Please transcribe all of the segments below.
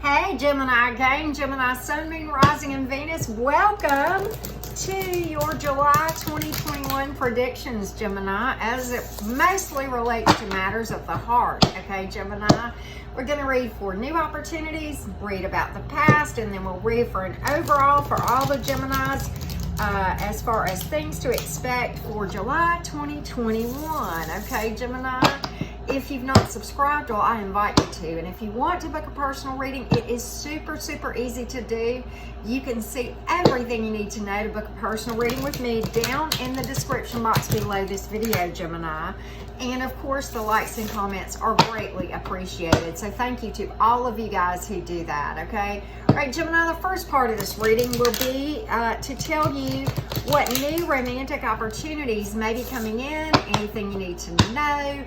Hey Gemini gang, Gemini Sun, Moon, Rising, and Venus. Welcome to your July 2021 predictions, Gemini, as it mostly relates to matters of the heart. Okay, Gemini, we're going to read for new opportunities, read about the past, and then we'll read for an overall for all the Geminis as far as things to expect for July 2021. Okay, Gemini? If you've not subscribed, well, I invite you to. And if you want to book a personal reading, it is super easy to do. You can see everything you need to know to book a personal reading with me down in the description box below this video, Gemini. And of course, the likes and comments are greatly appreciated. So thank you to all of you guys who do that, okay? All right, Gemini, the first part of this reading will be to tell you what new romantic opportunities may be coming in, anything you need to know.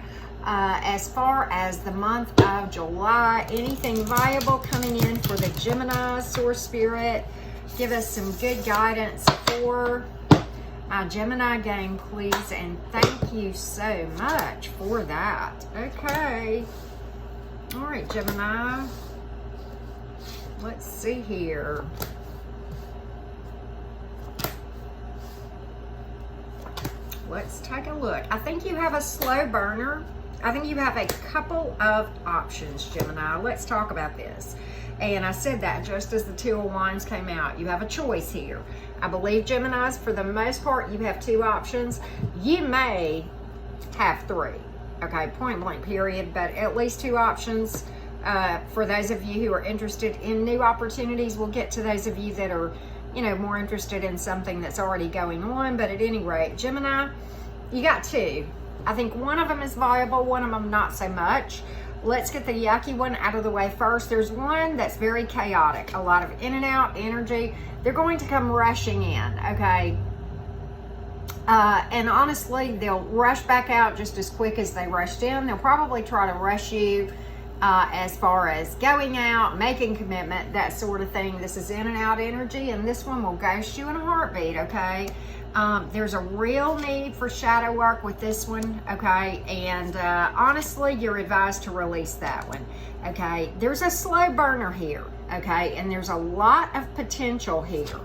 As far as the month of July, anything viable coming in for the Gemini, Source Spirit, give us some good guidance for our Gemini gang, please, and thank you so much for that. Okay, all right, Gemini, let's see here. Let's take a look. I think you have a slow burner. I think you have a couple of options, Gemini. Let's talk about this. And I said that just as the Two of Wands came out. You have a choice here. I believe, Geminis, for the most part, you have two options. You may have three, okay, point blank period, but at least two options. For those of you who are interested in new opportunities, we'll get to those of you that are, you know, more interested in something that's already going on. But at any rate, Gemini, you got two. I think one of them is viable, one of them not so much. Let's get the yucky one out of the way first. There's one that's very chaotic, a lot of in and out energy. They're going to come rushing in, okay? And honestly, they'll rush back out just as quick as they rushed in. They'll probably try to rush you as far as going out, making commitment, that sort of thing. This is in and out energy, and this one will ghost you in a heartbeat, okay? There's a real need for shadow work with this one, okay? And honestly, you're advised to release that one, okay? There's a slow burner here, okay? And there's a lot of potential here,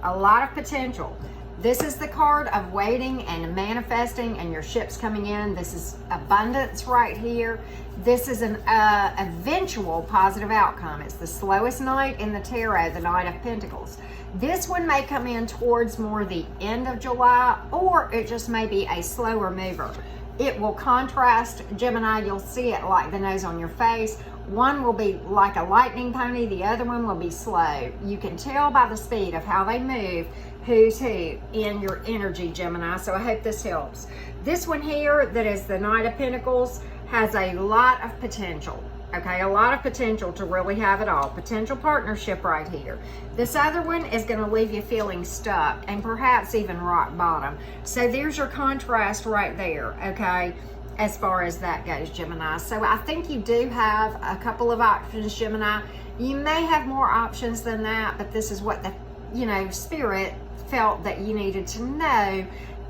a lot of potential. This is the card of waiting and manifesting and your ships coming in. This is abundance right here. This is an eventual positive outcome. It's the slowest night in the tarot, the Knight of Pentacles. This one may come in towards more the end of July, or it just may be a slower mover. It will contrast, Gemini, you'll see it like the nose on your face. One will be like a lightning pony, the other one will be slow. You can tell by the speed of how they move who's who in your energy, Gemini, so I hope this helps. This one here that is the Knight of Pentacles has a lot of potential. Okay, a lot of potential to really have it all. Potential partnership right here. This other one is going to leave you feeling stuck and perhaps even rock bottom. So there's your contrast right there, okay, as far as that goes, Gemini. So I think you do have a couple of options, Gemini. You may have more options than that, but this is what the, you know, Spirit felt that you needed to know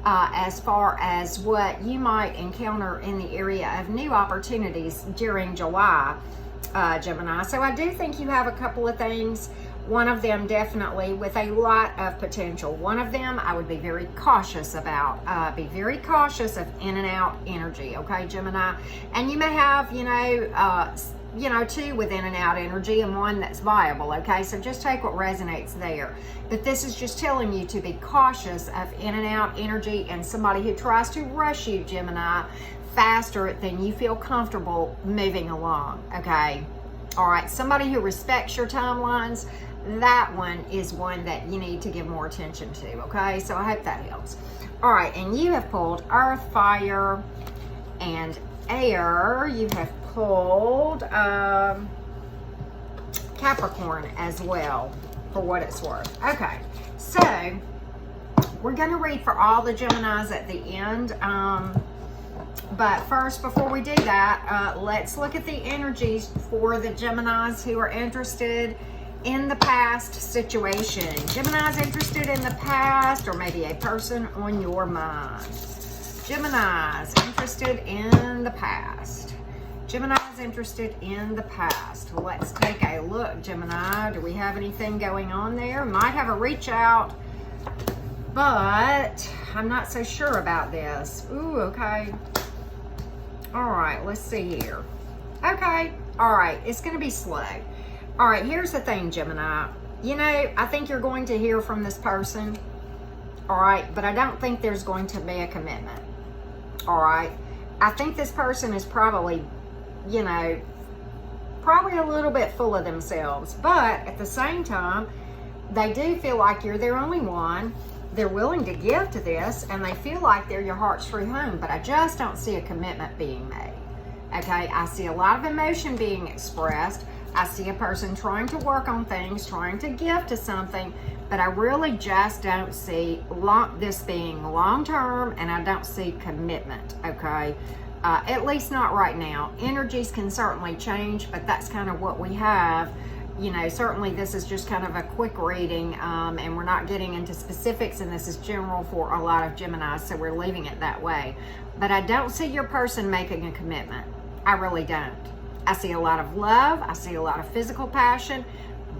as far as what you might encounter in the area of new opportunities during July, Gemini. So I do think you have a couple of things, one of them definitely with a lot of potential. One of them I would be very cautious about. Be very cautious of in and out energy, okay, Gemini? And you may have, you know, two with in and out energy and one that's viable, okay? So just take what resonates there. But this is just telling you to be cautious of in and out energy and somebody who tries to rush you, Gemini, faster than you feel comfortable moving along, okay? All right, somebody who respects your timelines, that one is one that you need to give more attention to, okay? So I hope that helps. All right, and you have pulled Earth, Fire, and Air. You have pulled Capricorn as well, for what it's worth. Okay, so we're going to read for all the Geminis at the end. But first, before we do that, let's look at the energies for the Geminis who are interested in the past situation. Geminis interested in the past, or maybe a person on your mind. Geminis interested in the past. Gemini is interested in the past. Let's take a look, Gemini. Do we have anything going on there? Might have a reach out, but I'm not so sure about this. Ooh, okay. All right, let's see here. Okay, all right, it's going to be slow. All right, here's the thing, Gemini. You know, I think you're going to hear from this person, all right, but I don't think there's going to be a commitment, all right? I think this person is probably, you know, probably a little bit full of themselves, but at the same time, they do feel like you're their only one. They're willing to give to this, and they feel like they're your heart's true home, but I just don't see a commitment being made, okay? I see a lot of emotion being expressed. I see a person trying to work on things, trying to give to something, but I really just don't see this being long-term, and I don't see commitment, okay? At least not right now. Energies can certainly change, but that's kind of what we have. You know, certainly this is just kind of a quick reading, and we're not getting into specifics, and this is general for a lot of Geminis, so we're leaving it that way. But I don't see your person making a commitment. I really don't. I see a lot of love. I see a lot of physical passion,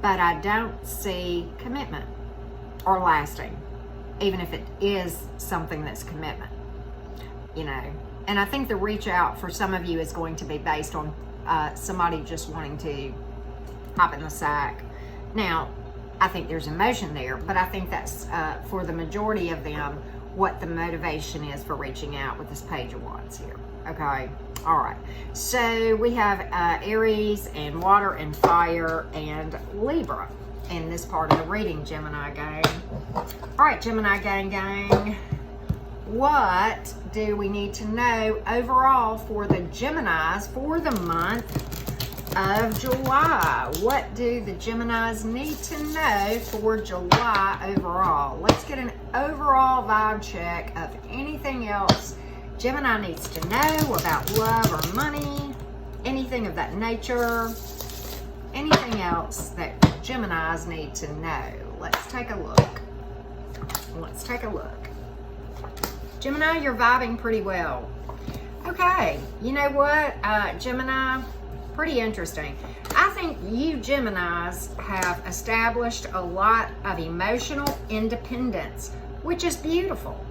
but I don't see commitment or lasting, even if it is something that's commitment, you know. And I think the reach out for some of you is going to be based on somebody just wanting to hop in the sack. Now, I think there's emotion there, but I think that's for the majority of them what the motivation is for reaching out with this Page of Wands here, okay? All right, so we have Aries and water and fire and Libra in this part of the reading, Gemini gang. All right, Gemini gang, what do we need to know overall for the Geminis for the month of July? What do the Geminis need to know for July overall? Let's get an overall vibe check of anything else Gemini needs to know about love or money, anything of that nature, anything else that Geminis need to know. Let's take a look. Let's take a look. Gemini, you're vibing pretty well. Okay, you know what, Gemini, pretty interesting. I think you Geminis have established a lot of emotional independence, which is beautiful,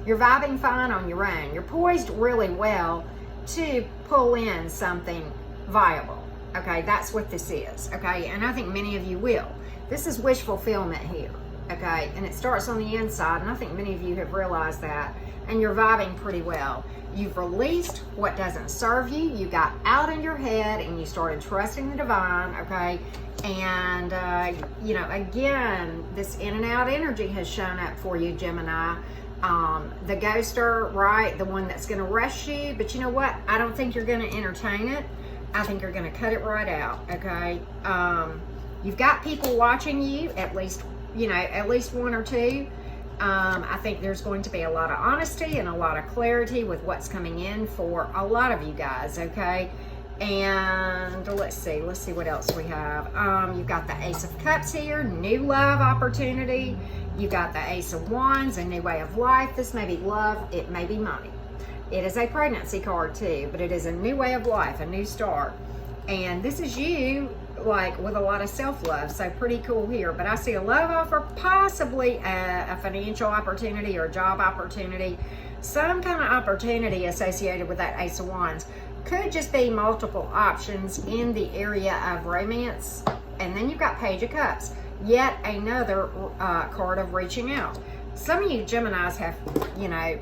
You're vibing fine on your own. You're poised really well to pull in something viable. Okay, that's what this is. Okay, and I think many of you will. This is wish fulfillment here. Okay, and it starts on the inside, and I think many of you have realized that, and you're vibing pretty well. You've released what doesn't serve you. You got out of your head and you started trusting the divine, okay? And, you know, again, this in and out energy has shown up for you, Gemini. The ghoster, right? The one that's going to rush you. But you know what? I don't think you're going to entertain it. I think you're going to cut it right out, okay? You've got people watching you, at least, you know, at least one or two. I think there's going to be a lot of honesty and a lot of clarity with what's coming in for a lot of you guys, okay? And let's see what else we have. You've got the Ace of Cups here, new love opportunity. You've got the Ace of Wands, a new way of life. This may be love, it may be money. It is a pregnancy card too, but it is a new way of life, a new start. And this is you, like, with a lot of self-love, so pretty cool here. But I see a love offer, possibly a financial opportunity or a job opportunity, some kind of opportunity associated with that Ace of Wands. Could just be multiple options in the area of romance. And then you've got Page of Cups, yet another card of reaching out. Some of you Geminis have, you know,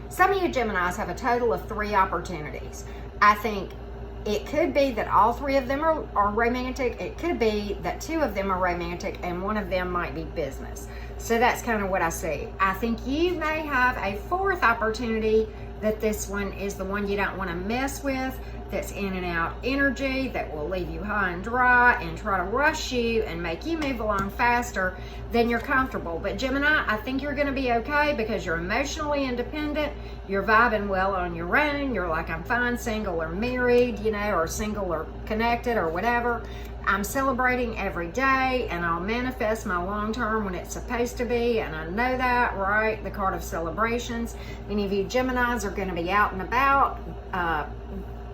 some of you Geminis have a total of 3 opportunities. I think it could be that all 3 of them are romantic. It could be that 2 of them are romantic and 1 of them might be business. So that's kind of what I see. I think you may have a 4th opportunity, that this one is the one you don't want to mess with. that's in and out energy that will leave you high and dry and try to rush you and make you move along faster than you're comfortable. But Gemini, I think you're going to be okay because you're emotionally independent. You're vibing well on your own. You're like, I'm fine, single or married, you know, or single or connected or whatever. I'm celebrating every day, and I'll manifest my long term when it's supposed to be, and I know that, right? The card of celebrations. Many of you Geminis are going to be out and about,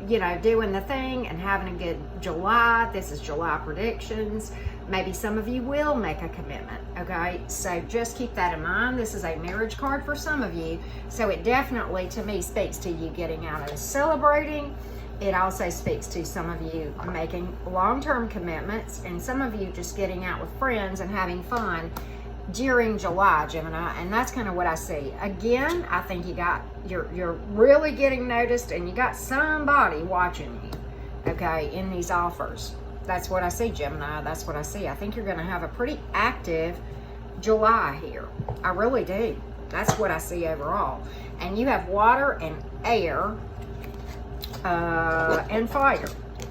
you know, doing the thing and having a good July. This is July predictions. Maybe some of you will make a commitment, okay? So just keep that in mind. This is a marriage card for some of you, so it definitely, to me, speaks to you getting out and celebrating. It also speaks to some of you making long-term commitments, and some of you just getting out with friends and having fun during July, Gemini, and that's kind of what I see. Again, I think you're really getting noticed, and you got somebody watching you, okay, in these offers. That's what I see, Gemini. That's what I see. I think you're going to have a pretty active July here. I really do. That's what I see overall. And you have water and air and fire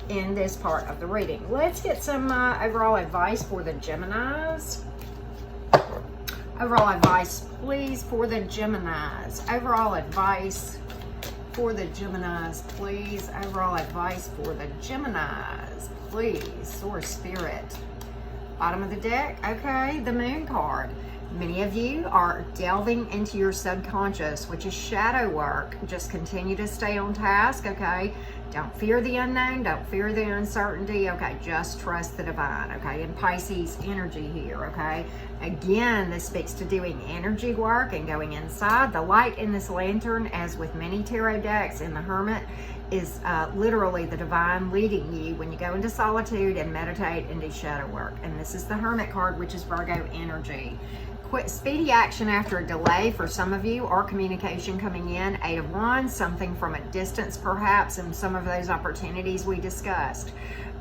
in this part of the reading. Let's get some overall advice for the Geminis. Overall advice, please, for the Geminis. Overall advice for the Geminis, please. Overall advice for the Geminis, please. Source Spirit. Bottom of the deck, okay, the Moon card. Many of you are delving into your subconscious, which is shadow work. Just continue to stay on task, okay? Don't fear the unknown. Don't fear the uncertainty, okay? Just trust the divine, okay? And Pisces energy here, okay? Again, this speaks to doing energy work and going inside. The light in this lantern, as with many tarot decks in the Hermit, is literally the divine leading you when you go into solitude and meditate and do shadow work. And this is the Hermit card, which is Virgo energy. Quick, speedy action after a delay for some of you, or communication coming in. 8 of Wands, something from a distance perhaps, and some of those opportunities we discussed.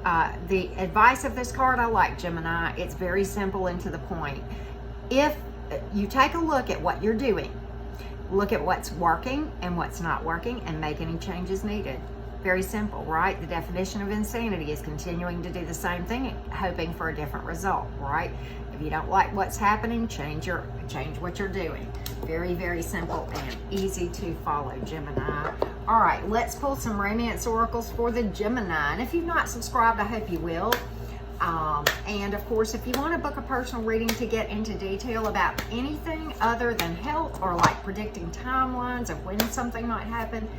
The advice of this card I like, Gemini. It's very simple and to the point. If you take a look at what you're doing, look at what's working and what's not working, and make any changes needed. Very simple, right? The definition of insanity is continuing to do the same thing, hoping for a different result, right? If you don't like what's happening, change what you're doing. Very, very simple and easy to follow, Gemini. All right, let's pull some romance oracles for the Gemini. And if you've not subscribed, I hope you will. And of course, if you want to book a personal reading to get into detail about anything other than health, or like predicting timelines of when something might happen,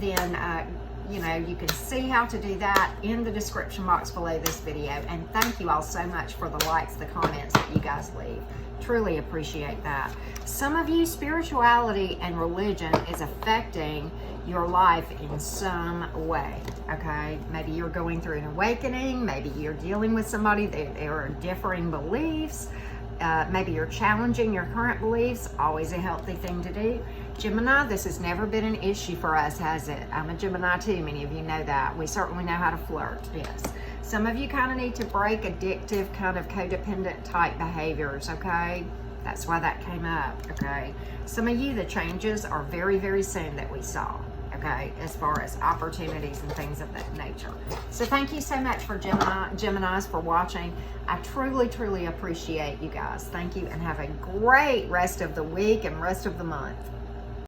then you know, you can see how to do that in the description box below this video. And thank you all so much for the likes, the comments that you guys leave. Truly appreciate that. Some of you, spirituality and religion is affecting your life in some way, okay? Maybe you're going through an awakening. Maybe you're dealing with somebody that there are differing beliefs. Maybe you're challenging your current beliefs. Always a healthy thing to do. Gemini, this has never been an issue for us, has it? I'm a Gemini too. Many of you know that. We certainly know how to flirt, yes. Some of you kind of need to break addictive, kind of codependent type behaviors, okay? That's why that came up, okay? Some of you, the changes are very, very soon that we saw, okay, as far as opportunities and things of that nature. So thank you so much for Geminis for watching. I truly, truly appreciate you guys. Thank you, and have a great rest of the week and rest of the month.